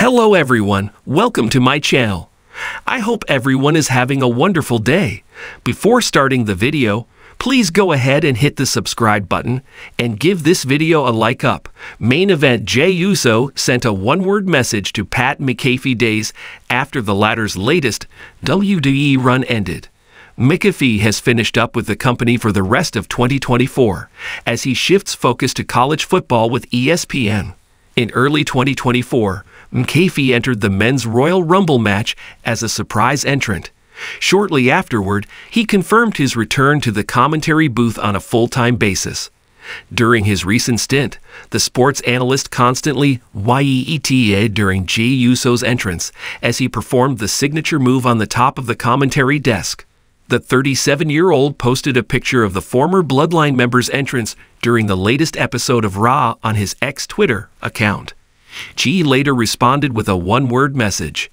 Hello everyone, welcome to my channel. I hope everyone is having a wonderful day. Before starting the video, please go ahead and hit the subscribe button and give this video a like up. Main event Jey Uso sent a one-word message to Pat McAfee days after the latter's latest WWE run ended. McAfee has finished up with the company for the rest of 2024 as he shifts focus to college football with ESPN. In early 2024, McAfee entered the Men's Royal Rumble match as a surprise entrant. Shortly afterward, he confirmed his return to the commentary booth on a full-time basis. During his recent stint, the sports analyst constantly yeeted during Jey Uso's entrance as he performed the signature move on the top of the commentary desk. The 37-year-old posted a picture of the former Bloodline member's entrance during the latest episode of Raw on his ex-Twitter account. Jey later responded with a one-word message.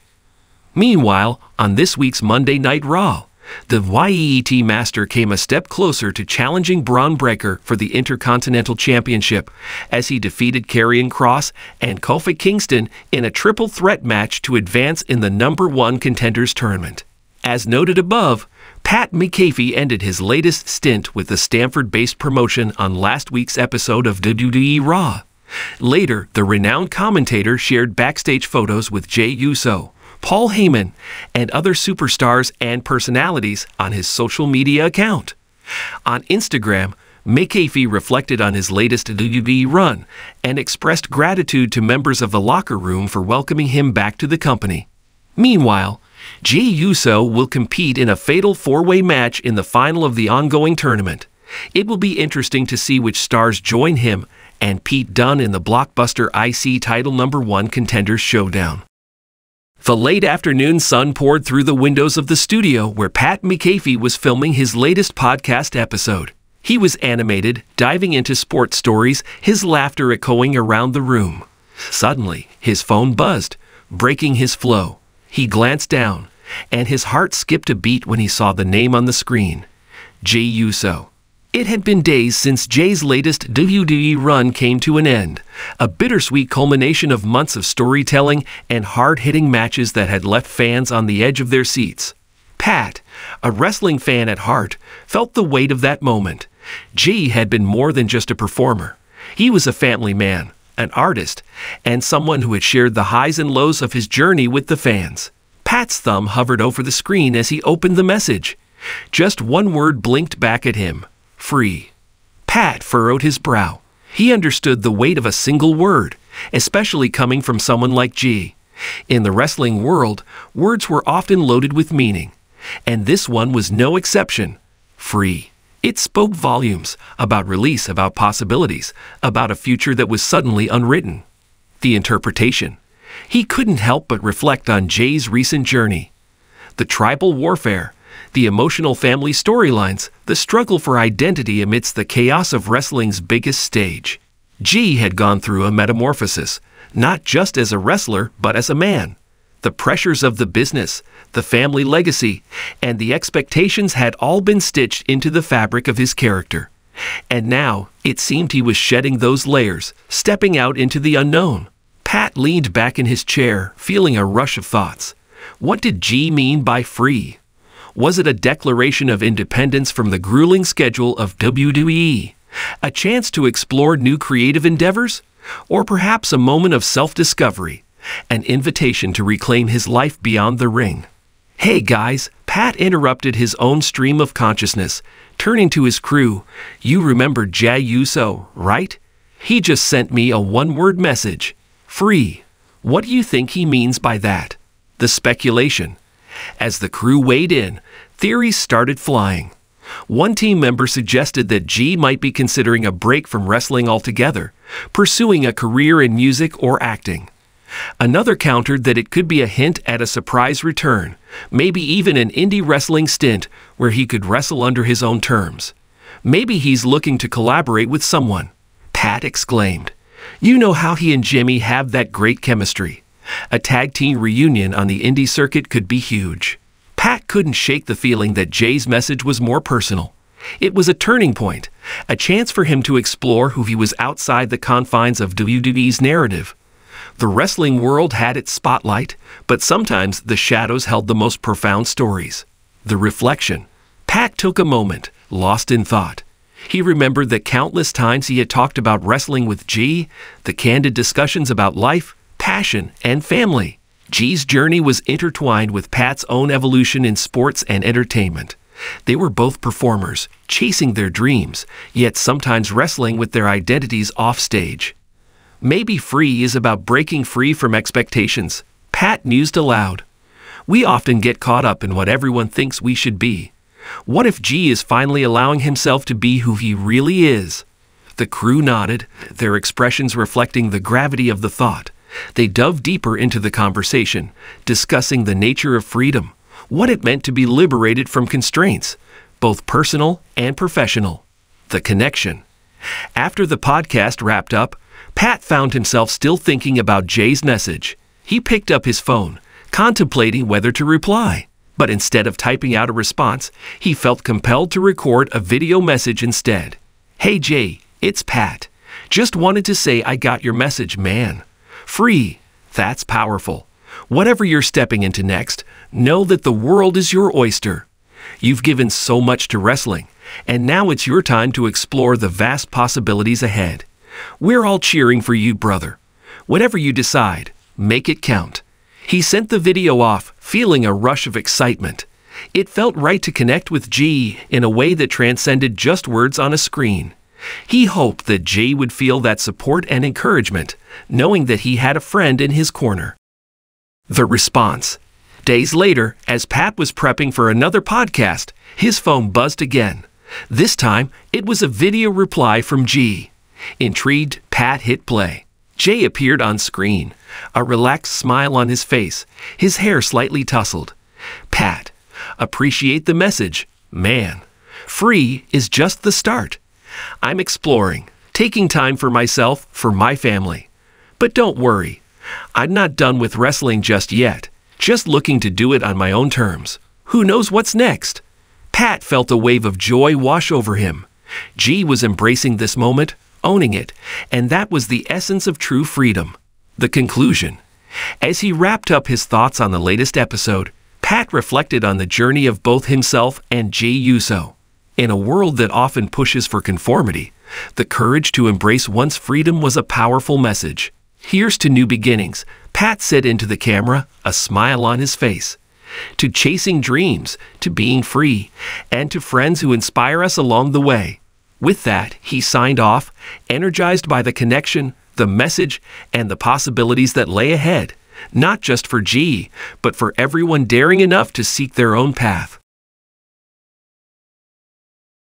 Meanwhile, on this week's Monday Night Raw, the YET Master came a step closer to challenging Braun Breaker for the Intercontinental Championship as he defeated Karrion Kross and Kofi Kingston in a triple threat match to advance in the #1 Contenders Tournament. As noted above, Pat McAfee ended his latest stint with the Stamford-based promotion on last week's episode of WWE Raw. Later, the renowned commentator shared backstage photos with Jey Uso, Paul Heyman, and other superstars and personalities on his social media account. On Instagram, McAfee reflected on his latest WWE run and expressed gratitude to members of the locker room for welcoming him back to the company. Meanwhile, Jey Uso will compete in a fatal four-way match in the final of the ongoing tournament. It will be interesting to see which stars join him and Pete Dunne in the blockbuster IC title #1 Contenders Showdown. The late afternoon sun poured through the windows of the studio where Pat McAfee was filming his latest podcast episode. He was animated, diving into sports stories, his laughter echoing around the room. Suddenly, his phone buzzed, breaking his flow. He glanced down, and his heart skipped a beat when he saw the name on the screen. Jey Uso. It had been days since Jey's latest WWE run came to an end, a bittersweet culmination of months of storytelling and hard-hitting matches that had left fans on the edge of their seats. Pat, a wrestling fan at heart, felt the weight of that moment. Jey had been more than just a performer. He was a family man, an artist, and someone who had shared the highs and lows of his journey with the fans. Pat's thumb hovered over the screen as he opened the message. Just one word blinked back at him. Free. Pat furrowed his brow. He understood the weight of a single word, especially coming from someone like Jey. In the wrestling world, words were often loaded with meaning, and this one was no exception. Free. It spoke volumes about release, about possibilities, about a future that was suddenly unwritten. The interpretation. He couldn't help but reflect on Jey's recent journey. The tribal warfare, the emotional family storylines, the struggle for identity amidst the chaos of wrestling's biggest stage. Jey had gone through a metamorphosis, not just as a wrestler, but as a man. The pressures of the business, the family legacy, and the expectations had all been stitched into the fabric of his character. And now, it seemed he was shedding those layers, stepping out into the unknown. Pat leaned back in his chair, feeling a rush of thoughts. What did Jey mean by free? Was it a declaration of independence from the grueling schedule of WWE? A chance to explore new creative endeavors? Or perhaps a moment of self-discovery? An invitation to reclaim his life beyond the ring? Hey guys, Pat interrupted his own stream of consciousness, turning to his crew. You remember Jey Uso, right? He just sent me a one-word message. Free. What do you think he means by that? The speculation. As the crew weighed in, theories started flying. One team member suggested that Jey might be considering a break from wrestling altogether, pursuing a career in music or acting. Another countered that it could be a hint at a surprise return, maybe even an indie wrestling stint where he could wrestle under his own terms. Maybe he's looking to collaborate with someone. Pat exclaimed. You know how he and Jimmy have that great chemistry. A tag team reunion on the indie circuit could be huge. Pat couldn't shake the feeling that Jey's message was more personal. It was a turning point, a chance for him to explore who he was outside the confines of WWE's narrative. The wrestling world had its spotlight, but sometimes the shadows held the most profound stories. The reflection. Pat took a moment, lost in thought. He remembered the countless times he had talked about wrestling with G, the candid discussions about life, passion, and family. G's journey was intertwined with Pat's own evolution in sports and entertainment. They were both performers, chasing their dreams, yet sometimes wrestling with their identities offstage. Maybe Free is about breaking free from expectations, Pat mused aloud. We often get caught up in what everyone thinks we should be. What if G is finally allowing himself to be who he really is? The crew nodded, their expressions reflecting the gravity of the thought. They dove deeper into the conversation, discussing the nature of freedom, what it meant to be liberated from constraints, both personal and professional. The connection. After the podcast wrapped up, Pat found himself still thinking about Jay's message. He picked up his phone, contemplating whether to reply. But instead of typing out a response, he felt compelled to record a video message instead. Hey Jay, it's Pat. Just wanted to say I got your message, man. Free. That's powerful. Whatever you're stepping into next, know that the world is your oyster. You've given so much to wrestling, and now it's your time to explore the vast possibilities ahead. We're all cheering for you, brother. Whatever you decide, make it count. He sent the video off, feeling a rush of excitement. It felt right to connect with G in a way that transcended just words on a screen. He hoped that G would feel that support and encouragement, knowing that he had a friend in his corner. The response. Days later, as Pat was prepping for another podcast, his phone buzzed again. This time, it was a video reply from G. Intrigued, Pat hit play. Jay appeared on screen, a relaxed smile on his face, his hair slightly tousled. Pat, appreciate the message, man. Free is just the start. I'm exploring, taking time for myself, for my family. But don't worry, I'm not done with wrestling just yet, just looking to do it on my own terms. Who knows what's next? Pat felt a wave of joy wash over him. G was embracing this moment, owning it, and that was the essence of true freedom. The conclusion. As he wrapped up his thoughts on the latest episode, Pat reflected on the journey of both himself and Jay Uso. In a world that often pushes for conformity, the courage to embrace one's freedom was a powerful message. Here's to new beginnings, Pat said into the camera, a smile on his face. To chasing dreams, to being free, and to friends who inspire us along the way. With that, he signed off, energized by the connection, the message, and the possibilities that lay ahead, not just for G, but for everyone daring enough to seek their own path.